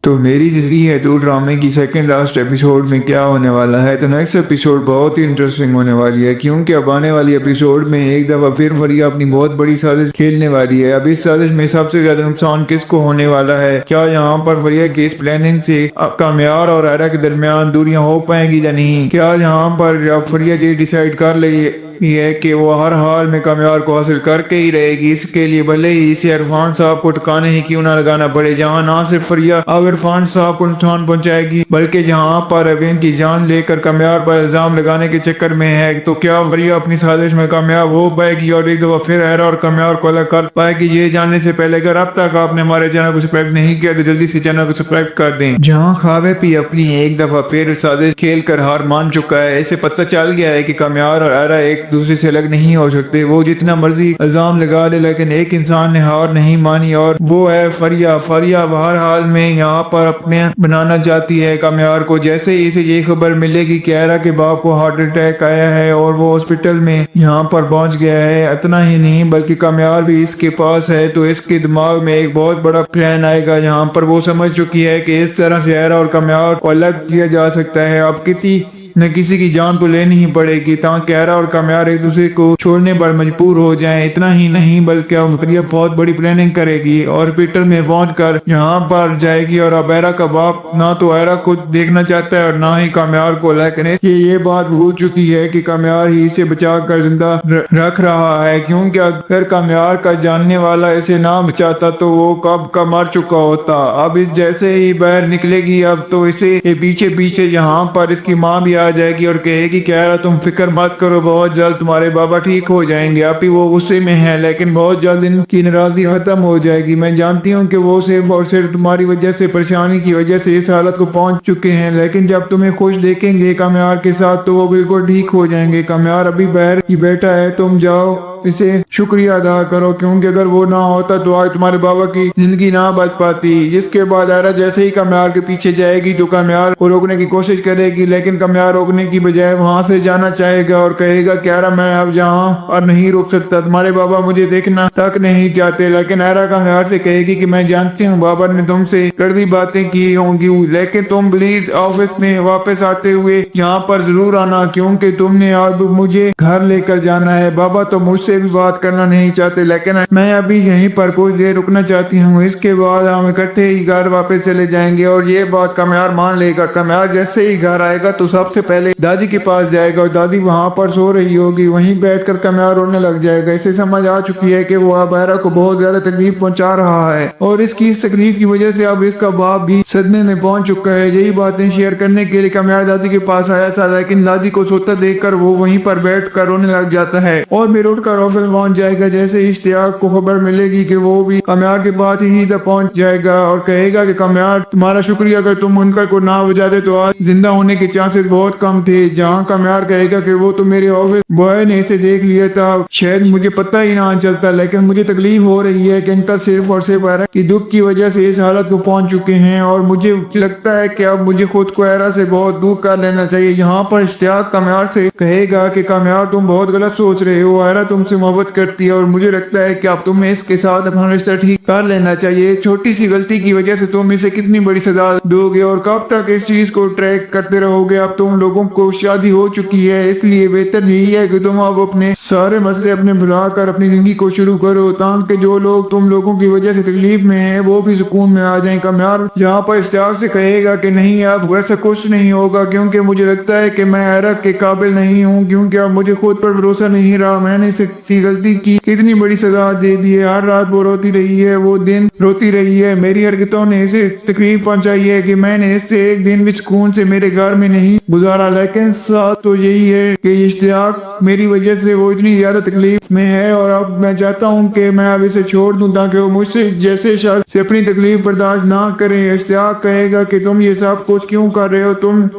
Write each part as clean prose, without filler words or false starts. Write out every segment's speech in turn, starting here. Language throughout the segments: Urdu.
تو میری زندگی ہے تو ڈرامے کی سیکنڈ لاسٹ ایپیسوڈ میں کیا ہونے والا ہے؟ تو نیکسٹ ایپیسوڈ بہت ہی انٹرسٹنگ ہونے والی ہے، کیونکہ اب آنے والی ایپیسوڈ میں ایک دفعہ پھر فریا اپنی بہت بڑی سازش کھیلنے والی ہے۔ اب اس سازش میں سب سے زیادہ نقصان کس کو ہونے والا ہے؟ کیا یہاں پر فریا کی اس پلاننگ سے کامیار اور ایرا کے درمیان دوریاں ہو پائیں گی یا نہیں؟ کیا یہاں پر فریا یہ ڈیسائیڈ کر لی یہ ہے کہ وہ ہر حال میں کامیار کو حاصل کر کے ہی رہے گی؟ اس کے لیے بھلے ہی اسے عرفان صاحب کو ٹھکانے ہی کیوں نہ لگانا پڑے، جہاں نہ صرف فریا اب عرفان صاحب کو نقصان پہنچائے گی بلکہ جہاں پر ابین کی جان لے کر کامیار پر الزام لگانے کے چکر میں ہے، تو کیا فریا اپنی سازش میں کامیاب ہو پائے گی اور ایک دفعہ پھر ایرا اور کامیار کو الگ کر پائے گی؟ یہ جاننے سے پہلے اگر اب تک آپ نے ہمارے چینل کو سبسکرائب نہیں کیا تو جلدی سے چینل کو سبسکرائب کر دیں۔ جہاں خوابے بھی اپنی ایک دفعہ پھر سازش کھیل کر ہار مان چکا ہے، اسے پتہ چل گیا ہے کہ کامیار اور ایرا ایک دوسرے سے الگ نہیں ہو سکتے، وہ جتنا مرضی الزام لگا لے لیکن ایک انسان نے ہار نہیں مانی اور وہ ہے فریا۔ فریا ہر حال میں یہاں پر اپنے بنانا چاہتی ہے کامیار کو۔ جیسے ہی اسے یہ خبر ملے گی کہ ایرا کے باپ کو ہارٹ اٹیک آیا ہے اور وہ ہاسپٹل میں یہاں پر پہنچ گیا ہے، اتنا ہی نہیں بلکہ کامیار بھی اس کے پاس ہے، تو اس کے دماغ میں ایک بہت بڑا پلان آئے گا جہاں پر وہ سمجھ چکی ہے کہ اس طرح سے ایرا اور کامیار کو الگ کیا جا سکتا ہے۔ اب کسی نہ کسی کی جان تو لینی ہی پڑے گی تاکہ ایرا اور کامیار ایک دوسرے کو چھوڑنے پر مجبور ہو جائیں۔ اتنا ہی نہیں بلکہ اب فریا بہت بڑی پلاننگ کرے گی اور ہاسپٹل میں پہنچ کر یہاں پر جائے گی، اور اب ایرا کا باپ نہ تو ایرا کو دیکھنا چاہتا ہے اور نہ ہی کامیار کو، لیکن یہ بات بھول چکی ہے کہ کامیار ہی اسے بچا کر زندہ رکھ رہا ہے، کیونکہ اگر کامیار کا جاننے والا اسے نہ بچاتا تو وہ کب کا مر چکا ہوتا۔ اب اس جیسے ہی باہر نکلے گی اب تو اسے پیچھے پیچھے یہاں پر اس کی ماں بھی آ جائے گی اور کہے گی کہ ایرا تم فکر مت کرو، بہت جلد تمہارے بابا ٹھیک ہو جائیں گے۔ ابھی وہ غصے میں ہیں لیکن بہت جلد ان کی ناراضگی ختم ہو جائے گی۔ میں جانتی ہوں کہ وہ صرف اور صرف تمہاری وجہ سے، پریشانی کی وجہ سے اس حالت کو پہنچ چکے ہیں، لیکن جب تمہیں خوش دیکھیں گے کامیار کے ساتھ تو وہ بالکل ٹھیک ہو جائیں گے۔ کامیار ابھی باہر ہی بیٹھا ہے، تم جاؤ اسے شکریہ ادا کرو، کیونکہ اگر وہ نہ ہوتا تو آج تمہارے بابا کی زندگی نہ بچ پاتی۔ جس کے بعد ایرا جیسے ہی کامیار کے پیچھے جائے گی تو کامیار کو روکنے کی کوشش کرے گی، لیکن کامیار روکنے کی بجائے وہاں سے جانا چاہے گا اور کہے گا کہ ایرا میں اب یہاں اور نہیں روک سکتا، تمہارے بابا مجھے دیکھنا تک نہیں چاہتے۔ لیکن ایرا کامیار سے کہے گی کہ میں جانتی ہوں بابا نے تم سے کڑوی باتیں کی ہوں گی، لیکن تم پلیز آفس میں واپس آتے ہوئے یہاں پر ضرور آنا، کیونکہ تم نے اب مجھے گھر لے کر جانا ہے۔ بابا تو مجھ سے بھی بات کرنا نہیں چاہتے، لیکن میں ابھی یہیں پر کچھ دیر رکنا چاہتی ہوں، اس کے بعد ہم اکٹھے ہی گھر واپس چلے جائیں گے۔ اور یہ بات کامیار مان لے گا۔ کامیار جیسے ہی گھر آئے گا تو سب سے پہلے دادی کے پاس جائے گا اور دادی وہاں پر سو رہی ہوگی، وہیں بیٹھ کر کامیار رونے لگ جائے گا۔ اسے سمجھ آ چکی ہے کہ وہ اب ایرا کو بہت زیادہ تکلیف پہنچا رہا ہے اور اس کی اس تکلیف کی وجہ سے اب اس کا باپ بھی صدمے میں پہنچ چکا ہے۔ یہی باتیں شیئر کرنے کے لیے کامیار دادی کے پاس آیا تھا، لیکن دادی کو سوتا دیکھ کر وہ وہیں پر بیٹھ کر رونے لگ جاتا ہے اور پھر اٹھ کر آفس پہنچ جائے گا۔ جیسے ہی اشتیاق کو خبر ملے گی کہ وہ بھی کامیار کے پاس ہی تک پہنچ جائے گا اور کہے گا کہ کامیار تمہارا شکریہ، اگر تم منکر کو نہ بجاتے تو آج زندہ ہونے کے چانسز بہت کم تھے۔ جہاں کامیار کہے گا کہ وہ تو میرے آفس بوائے نے اسے دیکھ لیا تھا، شاید مجھے پتہ ہی نہ چلتا، لیکن مجھے تکلیف ہو رہی ہے کہ انکل صرف اور صرف ایرا کی دکھ کی وجہ سے اس حالت کو پہنچ چکے ہیں اور مجھے لگتا ہے کہ اب مجھے خود کو ایرا سے بہت دور کر لینا چاہیے۔ یہاں پر اشتیاق کامیار سے کہے گا کہ کامیار تم بہت غلط سوچ رہے ہو، ایرا تم سے محبت کرتی ہے اور مجھے لگتا ہے کہ اب تمہیں اس کے ساتھ اپنا رشتہ ٹھیک کر لینا چاہیے۔ چھوٹی سی غلطی کی وجہ سے تم اسے کتنی بڑی سزا دو گے اور کب تک اس چیز کو ٹریک کرتے رہو گے؟ اب تم لوگوں کو شادی ہو چکی ہے، اس لیے بہتر یہی ہے کہ تم اب اپنے سارے مسئلے اپنے بھلا کر اپنی زندگی کو شروع کرو تاکہ جو لوگ تم لوگوں کی وجہ سے تکلیف میں ہیں وہ بھی سکون میں آ جائیں۔ کامیار یہاں پر اشتیاق سے کہے گا کہ نہیں اب ویسا کچھ نہیں ہوگا، کیونکہ مجھے لگتا ہے کہ میں ایرا کے قابل نہیں ہوں، کیونکہ اب مجھے خود پر بھروسہ نہیں رہا، میں نے اسے غلطی کی کتنی بڑی سزا دے دی ہے۔ ہر رات وہ روتی رہی ہے، وہ دن روتی رہی ہے، میری حرکتوں نے اسے تکلیف پہنچائی ہے کہ میں نے اس سے ایک دن بھی سکون سے میرے گھر میں نہیں گزارا، لیکن ساتھ تو یہی ہے کہ اشتیاق میری وجہ سے وہ اتنی زیادہ تکلیف میں ہے اور اب میں چاہتا ہوں کہ میں اب اسے چھوڑ دوں تاکہ وہ مجھ سے جیسے شخص سے اپنی تکلیف برداشت نہ کریں۔ اشتیاق کہے گا کہ تم یہ سب کچھ کیوں کر رہے ہو؟ تم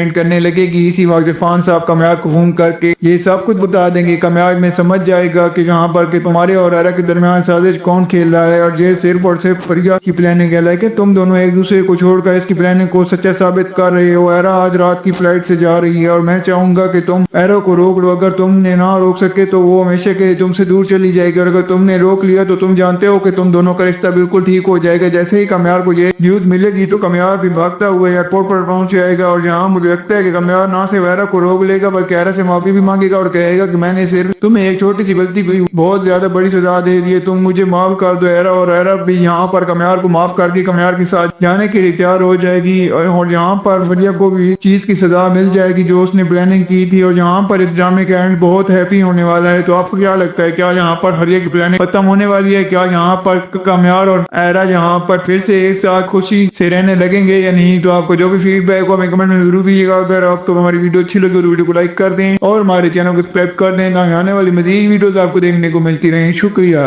اینڈ کرنے لگے گی. اسی وقت عرفان صاحب کمیار کو فون کر کے یہ سب کچھ بتا دیں گے. کمیار میں سمجھ جائے گا کہ جہاں پر کہ تمہارے اور ایرا کے درمیان سازش کون کھیل رہا ہے, اور یہ صرف اور صرف فریا کی پلاننگ ہے کہ تم دونوں ایک دوسرے کو چھوڑ کر اس کی پلاننگ کو سچا ثابت کر رہے ہو. ایرا آج رات کی فلائٹ سے جا رہی ہے اور میں چاہوں گا کہ تم ایرا کو روک لو. اگر تم نے نہ روک سکے تو وہ ہمیشہ کے لیے تم سے دور چلی جائے گی, اور اگر تم نے روک لیا تو تم جانتے ہو کہ تم دونوں کا رشتہ بالکل ٹھیک ہو جائے گا. جیسے ہی کمیار کو یہ نیوز ملے گی تو کمیار بھی بھاگتا ہوا ایئرپورٹ پر پہنچ جائے گا, اور جہاں مجھے لگتا ہے کہ کمیار نہ صرف ایرا کو روک لے گا بلکہ ایرا سے معافی بھی مانگے گا اور کہے گا کہ میں نے صرف تمہیں ایک چھوٹی سی غلطی کی بہت زیادہ بڑی سزا دے دی ہے, تم مجھے معاف کر دو ایرا. اور ایرا بھی یہاں پر کمیار کو معاف کر کے کمیار کے ساتھ جانے کے لیے تیار ہو جائے گی, اور یہاں پر فریا کو بھی چیز کی سزا مل جائے گی جو اس نے پلاننگ کی تھی. اور یہاں پر اس ڈرامے کا اینڈ بہت ہیپی ہونے والا ہے. تو آپ کو کیا لگتا ہے, کیا یہاں پر فریا کی پلاننگ ختم ہونے والی ہے؟ کیا یہاں پر کمیار اور ایرا یہاں پر پھر سے ایک ساتھ خوشی سے رہنے لگیں گے یا نہیں؟ تو آپ کو جو بھی فیڈ بیک ہو ہمیں کمنٹ میں ضرور دیجیے گا. اگر آپ کو ہماری ویڈیو اچھی لگے تو ویڈیو کو لائک کر دیں اور ہمارے چینل کو سبسکرائب کر دیں تاکہ آنے والی مزید ویڈیوز آپ کو دیکھنے کو ملتی رہیں. شکریہ.